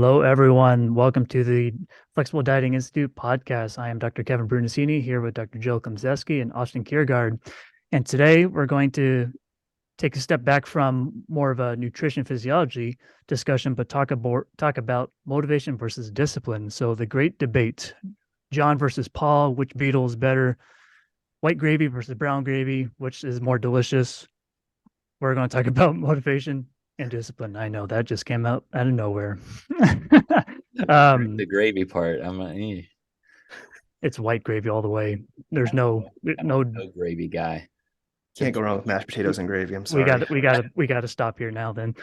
Hello, everyone. Welcome to the Flexible Dieting Institute podcast. I am Dr. Kevin Brunacini here with Dr. Jill Klemczewski and Austin Kiergaard. And today we're going to take a step back from more of a nutrition physiology discussion, but talk about motivation versus discipline. So the great debate, John versus Paul, which beetle is better? White gravy versus brown gravy, which is more delicious? We're going to talk about motivation and discipline. I know that just came out of nowhere. The gravy part. It's white gravy all the way. There's no no gravy guy. Can't go wrong with mashed potatoes and gravy. I'm sorry. We got to stop here now then.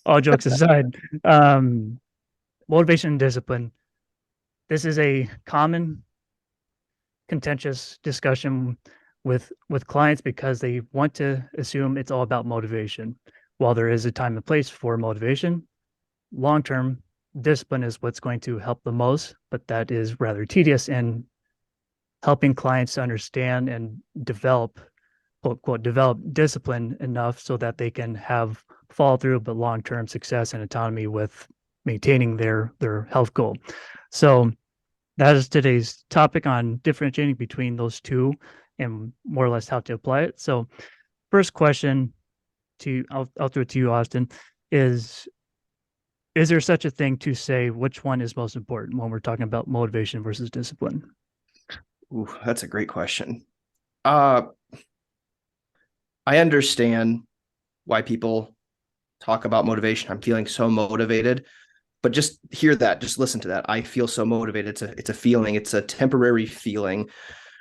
All jokes aside, motivation and discipline. This is a common contentious discussion with clients because they want to assume it's all about motivation. While there is a time and place for motivation, long-term discipline is what's going to help the most, but that is rather tedious in helping clients to understand and develop, quote, quote, develop discipline enough so that they can have follow through, but long-term success and autonomy with maintaining their health goal. So that is today's topic on differentiating between those two and more or less how to apply it. So first question I'll throw it to you, Austin, is there such a thing to say which one is most important when we're talking about motivation versus discipline? Ooh, that's a great question. I understand why people talk about motivation. I'm feeling so motivated, but just hear that, just listen to that. I feel so motivated. It's a feeling. It's a temporary feeling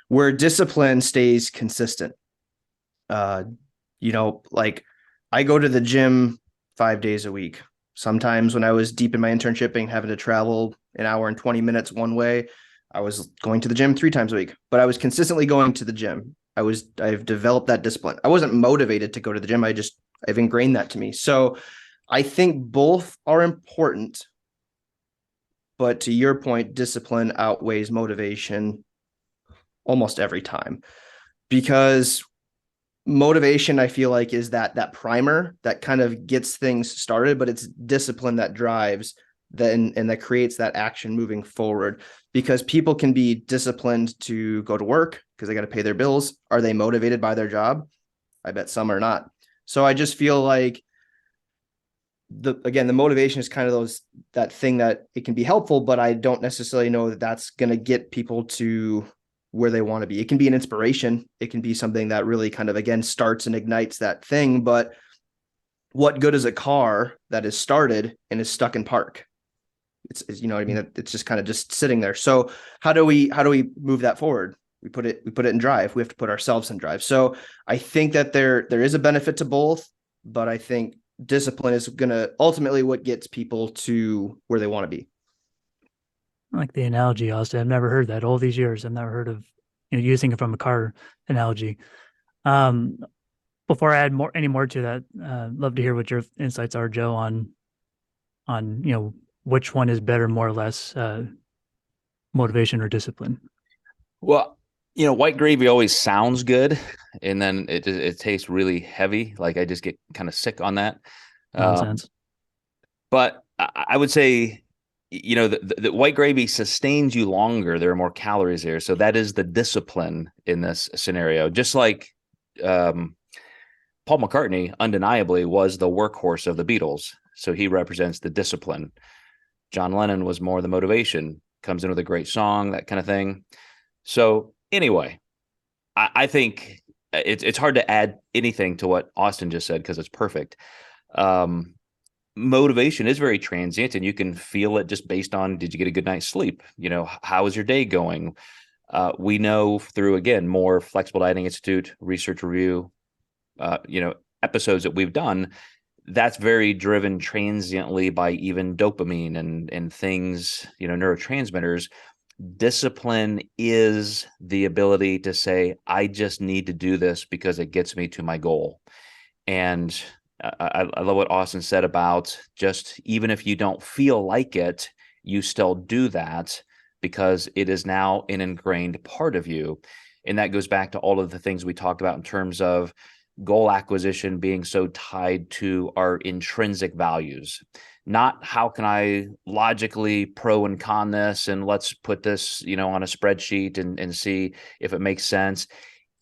where discipline stays consistent. Like I go to the gym 5 days a week. Sometimes when I was deep in my internship and having to travel an hour and 20 minutes one way, I was going to the gym 3 times a week, but I was consistently going to the gym. I've developed that discipline. I wasn't motivated to go to the gym. I've ingrained that to me. So I think both are important, but to your point, discipline outweighs motivation almost every time, because motivation, I feel like, is that primer that kind of gets things started, but it's discipline that drives and that creates that action moving forward. Because people can be disciplined to go to work because they got to pay their bills. Are they motivated by their job? I bet some are not. So I just feel like the motivation is kind of that thing that it can be helpful, but I don't necessarily know that that's going to get people to where they want to be. It can be an inspiration. It can be something that really kind of, again, starts and ignites that thing. But what good is a car that is started and is stuck in park? It's you know what I mean? It's just kind of just sitting there. So how do we move that forward? We put it in drive. We have to put ourselves in drive. So I think that there is a benefit to both, but I think discipline is going to ultimately what gets people to where they want to be. I like the analogy, Austin. I've never heard that all these years. I've never heard of using it from a car analogy. Before I add any more to that, love to hear what your insights are, Joe, on which one is better, more or less, motivation or discipline. Well, white gravy always sounds good, and then it tastes really heavy. Like I just get kind of sick on that. Nonsense. But I would say, the white gravy sustains you longer. There are more calories there. So that is the discipline in this scenario. Just like Paul McCartney undeniably was the workhorse of the Beatles. So he represents the discipline. John Lennon was more the motivation, comes in with a great song, that kind of thing. So anyway, I think it's hard to add anything to what Austin just said because it's perfect. Motivation is very transient, and you can feel it just based on, did you get a good night's sleep? How is your day going? We know through, again, more Flexible Dieting Institute research review, episodes that we've done, that's very driven transiently by even dopamine and things, neurotransmitters. Discipline is the ability to say, I just need to do this because it gets me to my goal. And I love what Austin said about just, even if you don't feel like it, you still do that because it is now an ingrained part of you. And that goes back to all of the things we talked about in terms of goal acquisition being so tied to our intrinsic values, not how can I logically pro and con this, and let's put this, on a spreadsheet and see if it makes sense.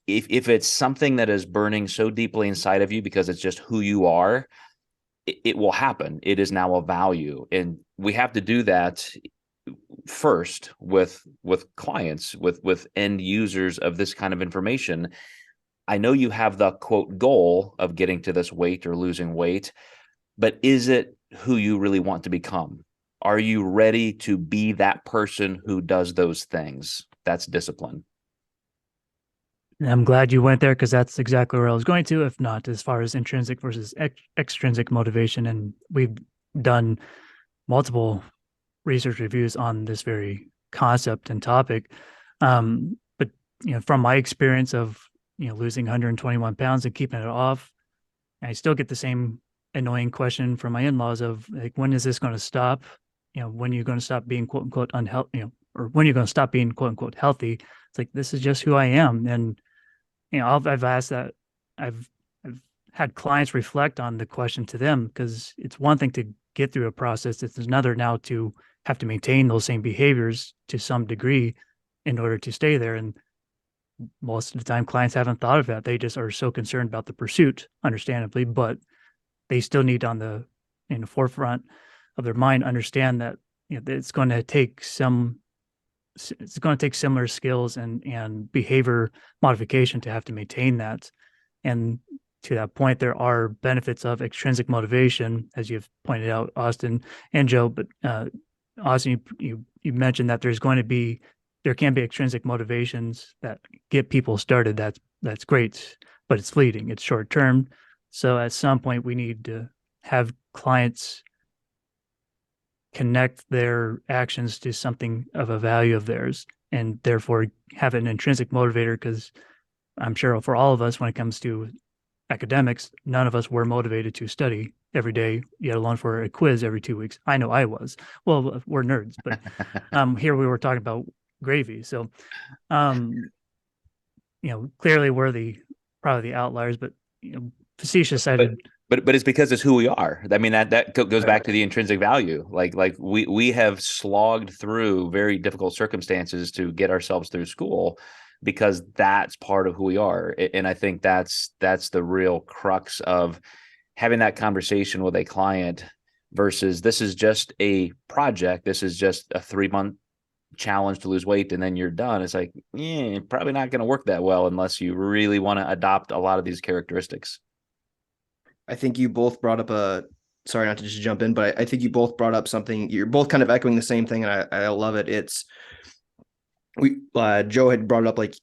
If it's something that is burning so deeply inside of you because it's just who you are, it will happen. It is now a value. And we have to do that first with clients, with end users of this kind of information. I know you have the quote goal of getting to this weight or losing weight, but is it who you really want to become? Are you ready to be that person who does those things? That's discipline. I'm glad you went there, because that's exactly where I was going to, if not as far as intrinsic versus extrinsic motivation. And we've done multiple research reviews on this very concept and topic. But from my experience of losing 121 pounds and keeping it off, I still get the same annoying question from my in-laws of like, when is this going to stop? When are you going to stop being quote unquote unhealthy? Or when you're going to stop being quote unquote healthy? It's like, this is just who I am. And I've asked that. I've had clients reflect on the question to them, because it's one thing to get through a process. It's another now to have to maintain those same behaviors to some degree in order to stay there. And most of the time, clients haven't thought of that. They just are so concerned about the pursuit, understandably, but they still need in the forefront of their mind understand that it's going to take similar skills and behavior modification to have to maintain that. And to that point, there are benefits of extrinsic motivation, as you've pointed out, Austin and Joe. But Austin, you mentioned that there can be extrinsic motivations that get people started. That's great, but it's fleeting. It's short term. So at some point, we need to have clients connect their actions to something of a value of theirs, and therefore have an intrinsic motivator. Because I'm sure for all of us, when it comes to academics, none of us were motivated to study every day, yet alone for a quiz every 2 weeks. I know I was. Well, we're nerds, but here we were talking about gravy. So, clearly we're probably the outliers, but facetious sided. But it's because it's who we are. I mean, that goes back to the intrinsic value. Like we have slogged through very difficult circumstances to get ourselves through school, because that's part of who we are. And I think that's the real crux of having that conversation with a client versus this is just a project. This is just a 3-month challenge to lose weight and then you're done. It's like, probably not going to work that well unless you really want to adopt a lot of these characteristics. I think you both brought up sorry not to just jump in, but I think you both brought up something. You're both kind of echoing the same thing, and I love it. Joe had brought it up, like,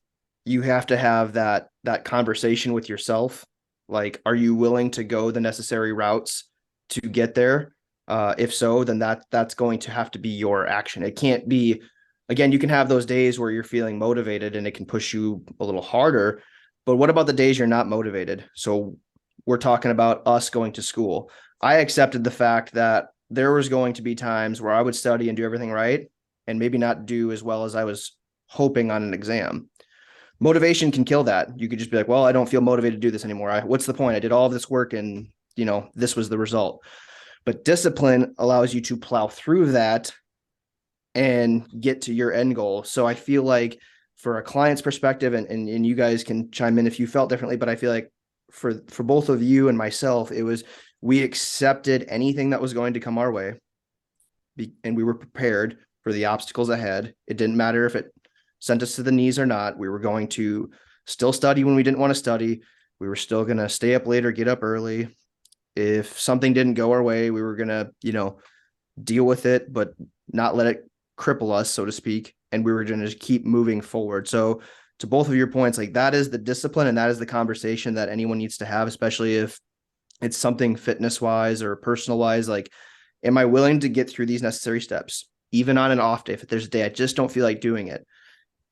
you have to have that conversation with yourself. Like, are you willing to go the necessary routes to get there? If so, then that's going to have to be your action. It can't be, again, you can have those days where you're feeling motivated and it can push you a little harder, but what about the days you're not motivated? So we're talking about us going to school. I accepted the fact that there was going to be times where I would study and do everything right and maybe not do as well as I was hoping on an exam. Motivation can kill that. You could just be like, well, I don't feel motivated to do this anymore. What's the point? I did all of this work and, this was the result. But discipline allows you to plow through that and get to your end goal. So I feel like for a client's perspective, and you guys can chime in if you felt differently, but I feel like for both of you and myself, we accepted anything that was going to come our way, and we were prepared for the obstacles ahead. It didn't matter if it sent us to the knees or not. We were going to still study when we didn't want to study. We were still going to stay up later, get up early. If something didn't go our way, we were going to, deal with it, but not let it cripple us, so to speak. And we were going to just keep moving forward. So to both of your points, like, that is the discipline and that is the conversation that anyone needs to have, especially if it's something fitness wise or personal wise. Like, am I willing to get through these necessary steps? Even on an off day, if there's a day I just don't feel like doing it,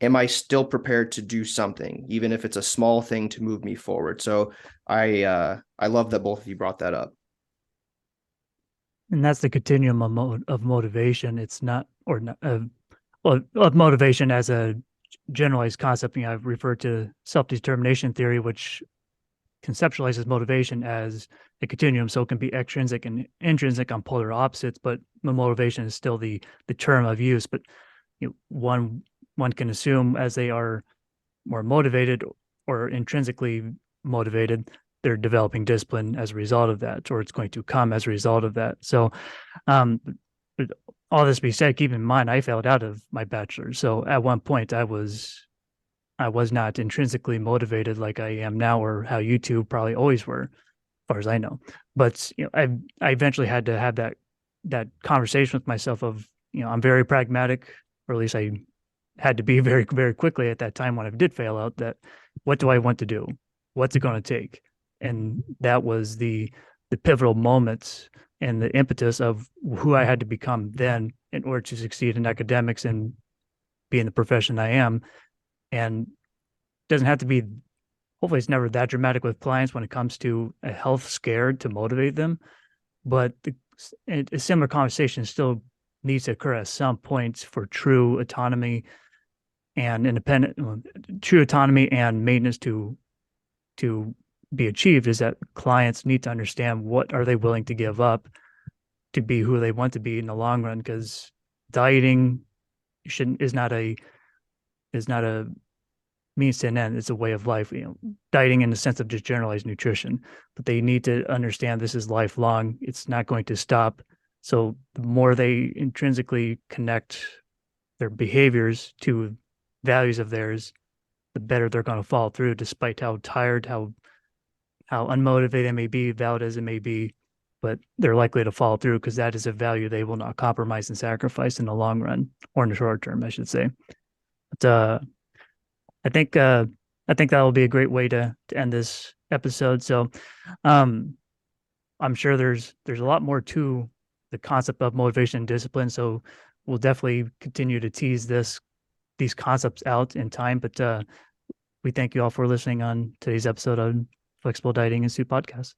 am I still prepared to do something, even if it's a small thing to move me forward? So I love that both of you brought that up. And that's the continuum of motivation. It's not, of motivation as a generalized concept. I've referred to self-determination theory, which conceptualizes motivation as a continuum. So it can be extrinsic and intrinsic on polar opposites, but the motivation is still the term of use. But one can assume as they are more motivated or intrinsically motivated, they're developing discipline as a result of that, or it's going to come as a result of that. So but all this being said, keep in mind, I failed out of my bachelor's. So at one point I was not intrinsically motivated like I am now, or how you two probably always were, as far as I know. But I eventually had to have that conversation with myself of, I'm very pragmatic, or at least I had to be very, very quickly at that time when I did fail out, that what do I want to do? What's it going to take? And that was the pivotal moments and the impetus of who I had to become then in order to succeed in academics and be in the profession I am. And it doesn't have to be, hopefully it's never that dramatic with clients when it comes to a health scare to motivate them. But a similar conversation still needs to occur at some points for true autonomy and true autonomy and maintenance to be achieved, is that clients need to understand what are they willing to give up to be who they want to be in the long run. Because dieting is not a means to an end. It's a way of life. Dieting in the sense of just generalized nutrition, but they need to understand this is lifelong. It's not going to stop. So the more they intrinsically connect their behaviors to values of theirs, the better they're going to follow through, despite how tired, how unmotivated they may be, valid as it may be, but they're likely to follow through because that is a value they will not compromise and sacrifice in the long run, or in the short term, I should say. But I think that will be a great way to end this episode. So I'm sure there's a lot more to the concept of motivation and discipline. So we'll definitely continue to tease these concepts out in time. But we thank you all for listening on today's episode of Flexible Dieting and Soup Podcast.